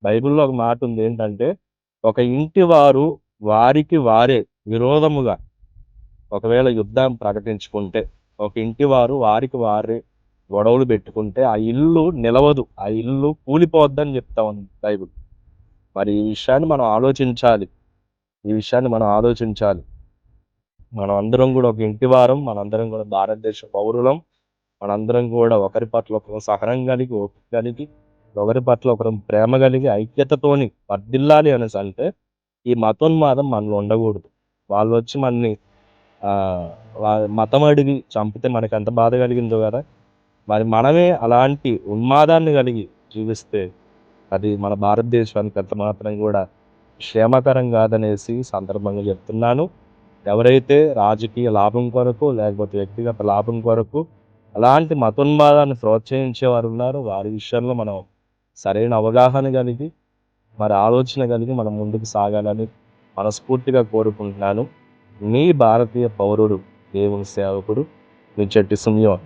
బైబిల్‌లో ఒక మాట ఉంది ఏంటంటే, ఒక ఇంటి వారు వారికి వారే విరోధముగా ఒకవేళ యుద్ధం ప్రకటించుకుంటే, ఒక ఇంటి వారు వారికి వారే గొడవలు పెట్టుకుంటే, ఆ ఇల్లు నిలవదు. ఆ ఇల్లు కూలిపోద్దని చెప్తా ఉంది బైబిల్. మరి ఈ విషయాన్ని మనం ఆలోచించాలి. ఈ విషయాన్ని మనం ఆలోచించాలి. మనం అందరం గూడా ఒక ఇంటివారం. మనందరం గూడా భారతదేశ పౌరులం. మనందరం గూడా ఒకరి పట్ల ఒకరం సహనం కలిగి, ఓపిక కలిగి, ఒకరి పట్ల ఒకరం ప్రేమ కలిగి, ఐక్యతతోని వర్ధిల్లాలి అనేసంటే, ఈ మతోన్మాదం మనలో ఉండగూడదు. వాళ్ళొచ్చి మనని ఆహ్, మతం అడిగి చంపితే మనకెంత బాధ కలిగిందో గదా! మరి మనమే అలాంటి ఉన్మాదాన్ని కలిగి జీవిస్తే, అది మన భారతదేశానికి ఎంత మాత్రం గూడా క్షేమకరం గాదనేసి సందర్భంగా చెప్తున్నాను. ఎవరైతే రాజకీయ లాభం కొరకు, లేకపోతే వ్యక్తిగత లాభం కొరకు, అలాంటి మతోన్మాదాన్ని ప్రోత్సహించేవారున్నారో, వారి విషయంలో మనం సరైన అవగాహన కలిగి, మరి ఆలోచన కలిగి మనం ముందుకు సాగాలని మనస్ఫూర్తిగా కోరుకుంటున్నాను. మీ భారతీయ పౌరుడు, దేవుని సేవకుడు, మీ చెట్టి సున్యం.